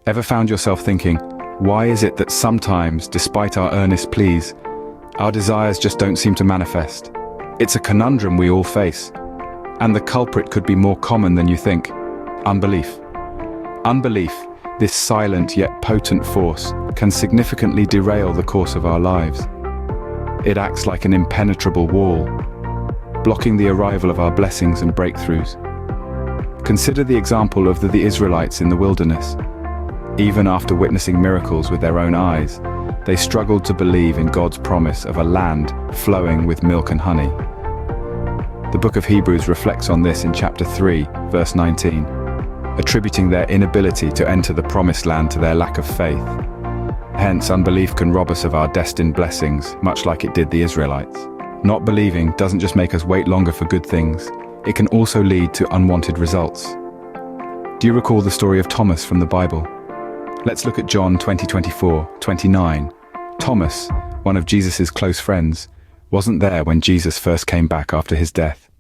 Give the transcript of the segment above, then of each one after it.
Ever found yourself thinking, why is it that sometimes, despite our earnest pleas, our desires just don't seem to manifest? It's a conundrum we all face, and the culprit could be more common than you think: unbelief. Unbelief, this silent yet potent force, can significantly derail the course of our lives. It acts like an impenetrable wall, blocking the arrival of our blessings and breakthroughs. Consider the example of the Israelites in the wilderness. Even after witnessing miracles with their own eyes, they struggled to believe in God's promise of a land flowing with milk and honey. The book of Hebrews reflects on this in chapter 3, verse 19, attributing their inability to enter the promised land to their lack of faith. Hence, unbelief can rob us of our destined blessings, much like it did the Israelites. Not believing doesn't just make us wait longer for good things, it can also lead to unwanted results. Do you recall the story of Thomas from the Bible? Let's look at John 20:24-29. Thomas, one of Jesus' close friends, wasn't there when Jesus first came back after his death.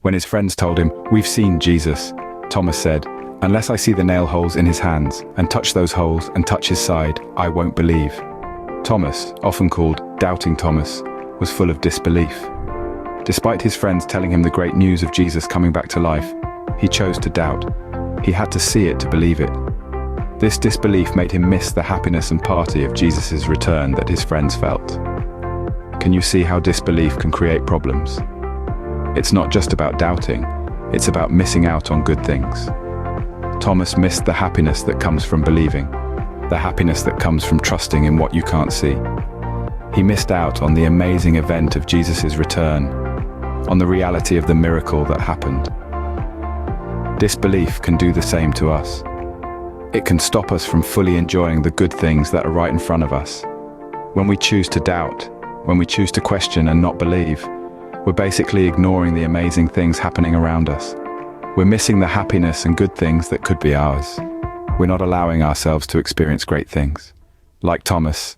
When his friends told him, "We've seen Jesus," Thomas said, "Unless I see the nail holes in his hands, and touch those holes and touch his side, I won't believe." Thomas, often called Doubting Thomas, was full of disbelief. Despite his friends telling him the great news of Jesus coming back to life, he chose to doubt. He had to see it to believe it. This disbelief made him miss the happiness and party of Jesus' return that his friends felt. Can you see how disbelief can create problems? It's not just about doubting, it's about missing out on good things. Thomas missed the happiness that comes from believing, the happiness that comes from trusting in what you can't see. He missed out on the amazing event of Jesus' return, on the reality of the miracle that happened. Disbelief can do the same to us. It can stop us from fully enjoying the good things that are right in front of us. When we choose to doubt, when we choose to question and not believe, we're basically ignoring the amazing things happening around us. We're missing the happiness and good things that could be ours. We're not allowing ourselves to experience great things. Like Thomas,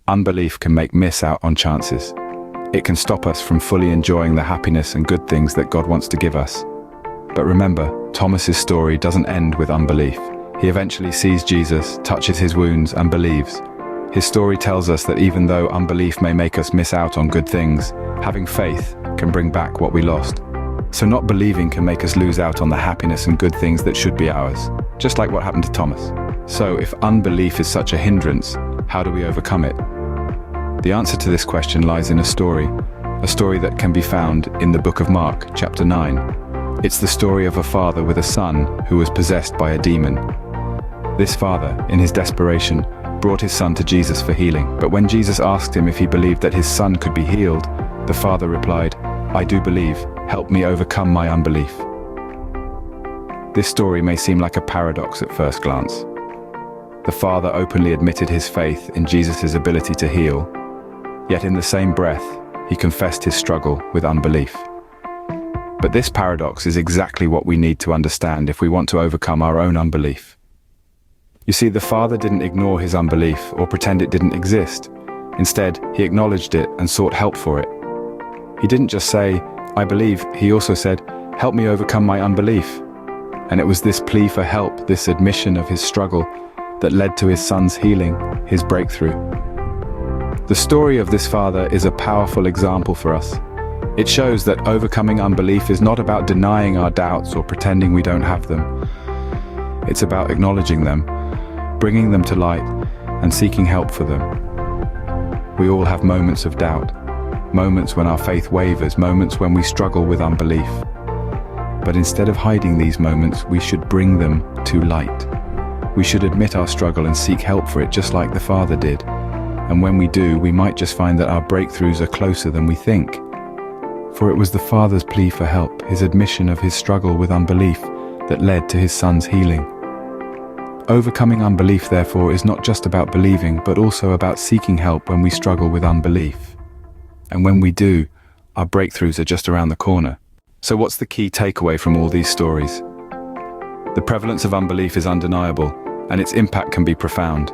unbelief can make miss out on chances. It can stop us from fully enjoying the happiness and good things that God wants to give us. But remember, Thomas's story doesn't end with unbelief. He eventually sees Jesus, touches his wounds, and believes. His story tells us that even though unbelief may make us miss out on good things, having faith can bring back what we lost. So not believing can make us lose out on the happiness and good things that should be ours, just like what happened to Thomas. So if unbelief is such a hindrance, how do we overcome it? The answer to this question lies in a story that can be found in the book of Mark, chapter 9. It's the story of a father with a son who was possessed by a demon. This father, in his desperation, brought his son to Jesus for healing. But when Jesus asked him if he believed that his son could be healed, the father replied, "I do believe. Help me overcome my unbelief." This story may seem like a paradox at first glance. The father openly admitted his faith in Jesus' ability to heal, yet in the same breath, he confessed his struggle with unbelief. But this paradox is exactly what we need to understand if we want to overcome our own unbelief. You see, the father didn't ignore his unbelief or pretend it didn't exist. Instead, he acknowledged it and sought help for it. He didn't just say, "I believe," he also said, "Help me overcome my unbelief." And it was this plea for help, this admission of his struggle, that led to his son's healing, his breakthrough. The story of this father is a powerful example for us. It shows that overcoming unbelief is not about denying our doubts or pretending we don't have them. It's about acknowledging them, bringing them to light, and seeking help for them. We all have moments of doubt, moments when our faith wavers, moments when we struggle with unbelief. But instead of hiding these moments, we should bring them to light. We should admit our struggle and seek help for it, just like the father did. And when we do, we might just find that our breakthroughs are closer than we think. For it was the father's plea for help, his admission of his struggle with unbelief, that led to his son's healing. Overcoming unbelief, therefore, is not just about believing, but also about seeking help when we struggle with unbelief. And when we do, our breakthroughs are just around the corner. So what's the key takeaway from all these stories? The prevalence of unbelief is undeniable, and its impact can be profound.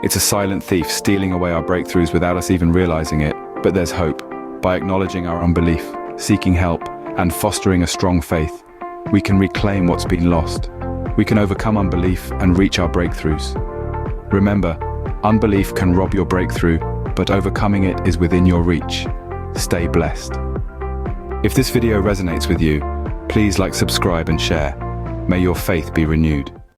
It's a silent thief stealing away our breakthroughs without us even realizing it. But there's hope. By acknowledging our unbelief, seeking help, and fostering a strong faith, we can reclaim what's been lost. we can overcome unbelief and reach our breakthroughs. Remember, unbelief can rob your breakthrough, but overcoming it is within your reach. Stay blessed. If this video resonates with you, please like, subscribe, and share. May your faith be renewed.